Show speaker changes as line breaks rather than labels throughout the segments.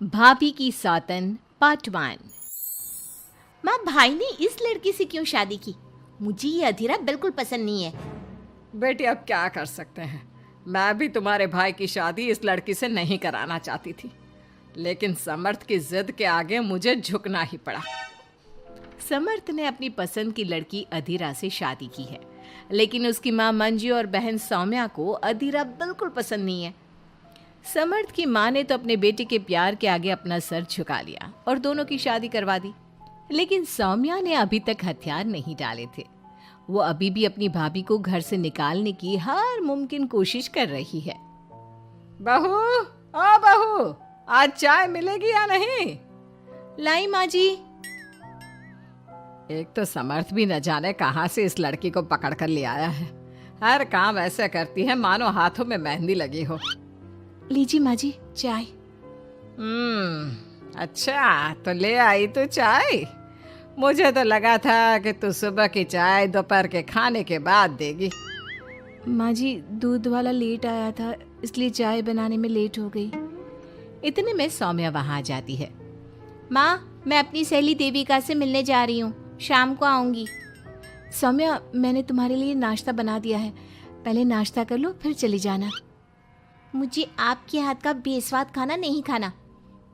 भाभी की सौतन पार्ट 1। माँ, भाई ने इस लड़की से क्यों शादी की? मुझे ये अधीरा बिल्कुल पसंद नहीं है।
बेटी अब क्या कर सकते हैं, मैं भी तुम्हारे भाई की शादी इस लड़की से नहीं कराना चाहती थी, लेकिन समर्थ की जिद के आगे मुझे झुकना ही पड़ा।
समर्थ ने अपनी पसंद की लड़की अधीरा से शादी की है, लेकिन उसकी माँ मंजू और बहन सौम्या को अधीरा बिल्कुल पसंद नहीं है। समर्थ की माँ ने तो अपने बेटे के प्यार के आगे अपना सर झुका लिया और दोनों की शादी करवा दी, लेकिन सौम्या ने अभी तक हथियार नहीं डाले थे। वो अभी भी अपनी भाभी को घर से निकालने की हर मुमकिन कोशिश कर रही है।
बहू, ओ बहू, आज चाय मिलेगी या नहीं?
लाई माँ जी।
एक तो समर्थ भी न जाने कहां से इस लड़की को पकड़ कर ले आया है। हर काम ऐसे करती है मानो हाथों में मेहंदी लगी हो।
लीजिए माँ जी चाय।
अच्छा तो ले आई तू चाय। मुझे तो लगा था कि तू सुबह की चाय दोपहर के खाने के बाद देगी।
माँ जी, दूध वाला लेट आया था, इसलिए चाय बनाने में लेट हो गई। इतने में सौम्या वहां आ जाती है। माँ, मैं अपनी सहेली देविका से मिलने जा रही हूँ, शाम को आऊंगी। सौम्या, मैंने तुम्हारे लिए नाश्ता बना दिया है, पहले नाश्ता कर लो फिर चली जाना। मुझे आपके हाथ का बेस्वाद खाना नहीं खाना।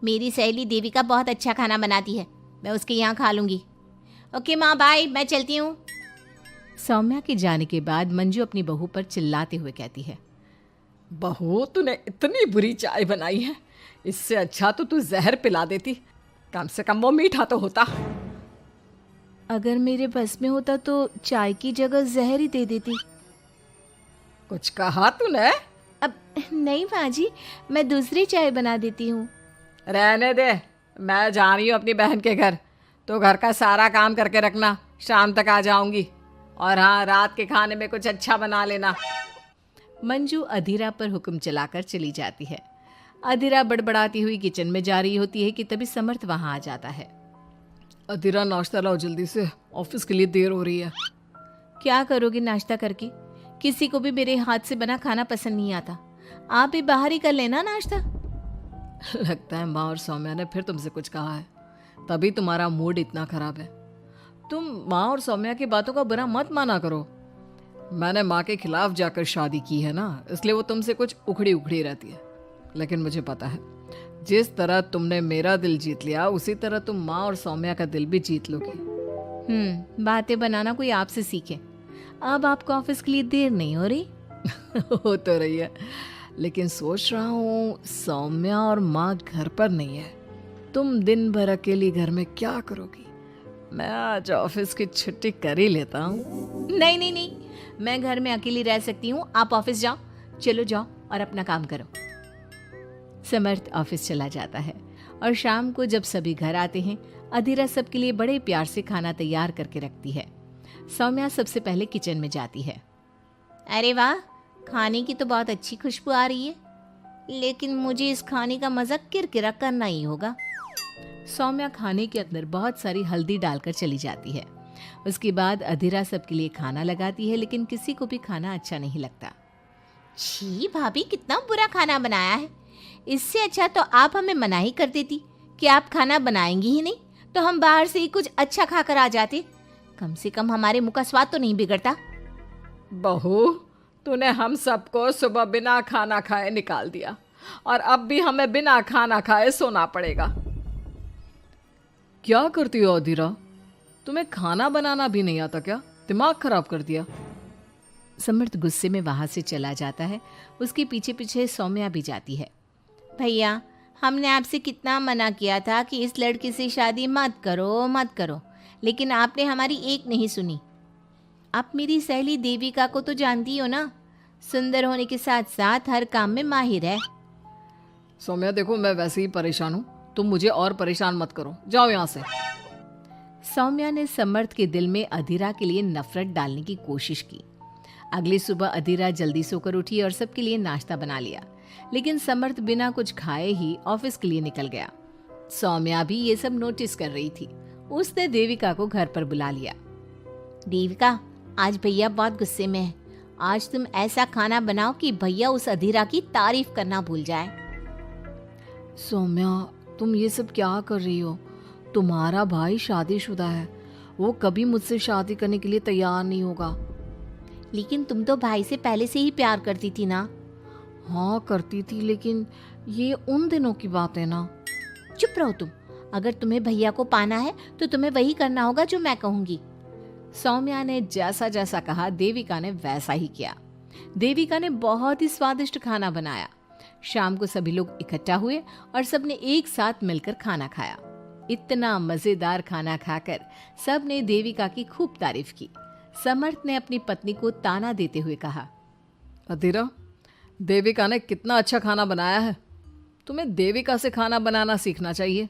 मेरी सहेली देविका बहुत अच्छा खाना बनाती है, मैं उसके यहाँ खा लूंगी। ओके माँ, बाय, मैं चलती हूँ। सौम्या के जाने के बाद मंजू अपनी बहू पर चिल्लाते हुए कहती है,
बहू, तूने इतनी बुरी चाय बनाई है, इससे अच्छा तो तू जहर पिला देती, कम से कम वो मीठा तो होता।
अगर मेरे बस में होता तो चाय की जगह जहर ही दे देती।
कुछ कहा तूने?
अब नहीं माँ जी, मैं दूसरी चाय बना देती हूँ।
रहने दे, मैं जा रही हूँ अपनी बहन के घर, तो घर का सारा काम करके रखना, शाम तक आ जाऊंगी। और हाँ, रात के खाने में कुछ अच्छा बना लेना।
मंजू अधीरा पर हुक्म चलाकर चली जाती है। अधीरा बड़बड़ाती हुई किचन में जा रही होती है कि तभी समर्थ वहां आ जाता है।
अधीरा, नाश्ता लाओ जल्दी से, ऑफिस के लिए देर हो रही है।
क्या करोगे नाश्ता करके? किसी को भी मेरे हाथ से बना खाना पसंद नहीं आता, आप भी बाहर ही कर लेना नाश्ता।
लगता है माँ और सौम्या ने फिर तुमसे कुछ कहा है, तभी तुम्हारा मूड इतना खराब है। तुम माँ और सौम्या की बातों का बुरा मत माना करो। मैंने माँ के खिलाफ जाकर शादी की है ना, इसलिए वो तुमसे कुछ उखड़ी उखड़ी रहती है। लेकिन मुझे पता है, जिस तरह तुमने मेरा दिल जीत लिया, उसी तरह तुम माँ और सौम्या का दिल भी जीत लोगी।
बातें बनाना कोई आपसे सीखे। अब आपको ऑफिस के लिए देर नहीं हो रही?
हो तो रही है, लेकिन सोच रहा हूँ सौम्या और माँ घर पर नहीं है, तुम दिन भर अकेली घर में क्या करोगी? मैं आज ऑफिस की छुट्टी कर ही लेता हूँ।
नहीं नहीं नहीं, मैं घर में अकेली रह सकती हूँ, आप ऑफिस जाओ। चलो जाओ और अपना काम करो। समर्थ ऑफिस चला जाता है और शाम को जब सभी घर आते हैं, अधीरा सबके लिए बड़े प्यार से खाना तैयार करके रखती है। सौम्या सबसे पहले किचन में जाती है। अरे वाह, खाने की तो बहुत अच्छी खुशबू आ रही है, लेकिन मुझे इस खाने का मजा किरकिरा करना ही होगा। सौम्या खाने के अंदर बहुत सारी हल्दी डालकर चली जाती है। उसके बाद अधीरा सबके लिए खाना लगाती है, लेकिन किसी को भी खाना अच्छा नहीं लगता। छी भाभी, कितना बुरा खाना बनाया है। इससे अच्छा तो आप हमें मना ही कर देती कि आप खाना बनाएंगी ही नहीं, तो हम बाहर से ही कुछ अच्छा खाकर आ जाते। कम से कम हमारे मुंह का स्वाद तो नहीं बिगड़ता।
बहू, तूने हम सबको सुबह बिना खाना खाए निकाल दिया, और अब भी हमें बिना खाना खाए सोना पड़ेगा। क्या करती हो अधीरा? तुम्हें खाना बनाना भी नहीं आता क्या? दिमाग खराब कर दिया।
समर्थ गुस्से में वहां से चला जाता है। उसके पीछे पीछे सौम्या भी जाती है। भैया, हमने आपसे कितना मना किया था कि इस लड़की से शादी मत करो मत करो, लेकिन आपने हमारी एक नहीं सुनी। आप मेरी सहेली देविका को तो जानती हो ना, सुंदर होने के साथ साथ हर काम में माहिर है।
सौम्या देखो, मैं वैसे ही परेशान हूँ, तुम मुझे और परेशान मत करो, जाओ यहाँ से।
सौम्या ने समर्थ के दिल में अधीरा के लिए नफरत डालने की कोशिश की। अगली सुबह अधीरा जल्दी सोकर उठी और सबके लिए नाश्ता बना लिया, लेकिन समर्थ बिना कुछ खाए ही ऑफिस के लिए निकल गया। सौम्या भी ये सब नोटिस कर रही थी। उसने देविका को घर पर बुला लिया। देविका, आज भैया बहुत गुस्से में है, आज तुम ऐसा खाना बनाओ कि भैया उस अधीरा की तारीफ करना भूल जाए।
सौम्या, तुम ये सब क्या कर रही हो? तुम्हारा भाई शादीशुदा है, वो कभी मुझसे शादी करने के लिए तैयार नहीं होगा।
लेकिन तुम तो भाई से पहले से ही प्यार करती थी ना।
हाँ करती थी, लेकिन ये उन दिनों की बात है ना।
चुप रहो तुम। अगर तुम्हें भैया को पाना है तो तुम्हें वही करना होगा जो मैं कहूंगी।
सौम्या ने जैसा जैसा कहा देविका ने वैसा ही किया। देविका ने बहुत ही स्वादिष्ट खाना बनाया। शाम को सभी लोग इकट्ठा हुए और सबने एक साथ मिलकर खाना खाया। इतना मजेदार खाना खाकर सबने देविका की खूब तारीफ की। समर्थ ने अपनी पत्नी को ताना देते हुए कहा, अधीरा, देविका ने कितना अच्छा खाना बनाया है। तुम्हें देविका से खाना बनाना सीखना चाहिए।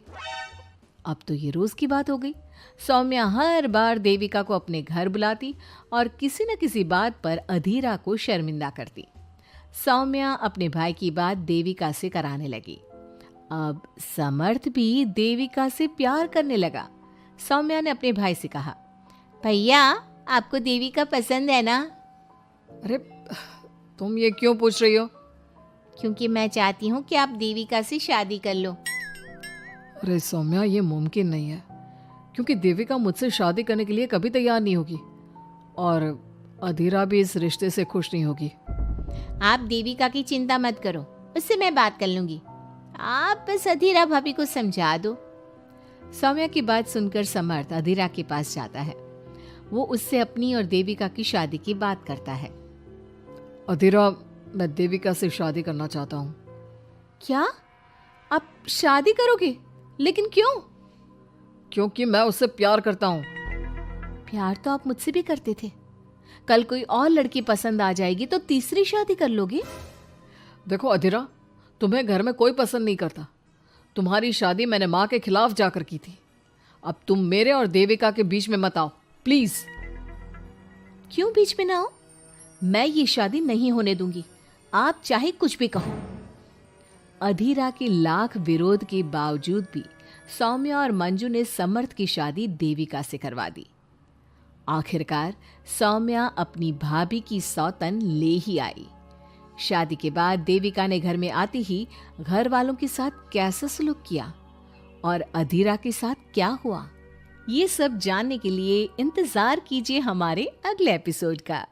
अब तो ये रोज की बात हो गई। सौम्या हर बार देविका को अपने घर बुलाती और किसी न किसी बात पर अधीरा को शर्मिंदा करती। सौम्या अपने भाई की बात देविका से कराने लगी। अब समर्थ भी देविका से प्यार करने लगा। सौम्या ने अपने भाई से कहा,
भैया आपको देविका पसंद है ना?
अरे तुम ये क्यों पूछ रही हो?
क्योंकि मैं चाहती हूँ कि आप देविका से शादी कर लो।
अरे सौम्या, ये मुमकिन नहीं है, क्योंकि देविका मुझसे शादी करने के लिए कभी तैयार नहीं होगी और अधीरा भी इस रिश्ते से खुश नहीं होगी।
आप देविका की चिंता मत करो, उससे मैं बात कर लूंगी। आप बस अधीरा भाभी को समझा दो।
सौम्या की बात सुनकर समर्थ अधीरा के पास जाता है। वो उससे अपनी और देविका की शादी की बात करता है। अधीरा, मैं देविका से शादी करना चाहता हूँ।
क्या? आप शादी करोगे? लेकिन क्यों?
क्योंकि मैं उससे प्यार करता हूँ।
प्यार तो आप मुझसे भी करते थे। कल कोई और लड़की पसंद आ जाएगी तो तीसरी शादी कर लोगे?
देखो अधीरा, तुम्हें घर में कोई पसंद नहीं करता। तुम्हारी शादी मैंने माँ के खिलाफ जाकर की थी। अब तुम मेरे और देविका के बीच में मत आओ, प्लीज।
क्यों बीच में ना हो? मैं ये शादी नहीं होने दूंगी, आप चाहे कुछ भी कहो।
अधीरा के लाख विरोध के बावजूद भी सौम्या और मंजू ने समर्थ की शादी देविका से करवा दी। आखिरकार सौम्या अपनी भाभी की सौतन ले ही आई। शादी के बाद देविका ने घर में आते ही घर वालों के साथ कैसा सलूक किया और अधीरा के साथ क्या हुआ, ये सब जानने के लिए इंतजार कीजिए हमारे अगले एपिसोड का।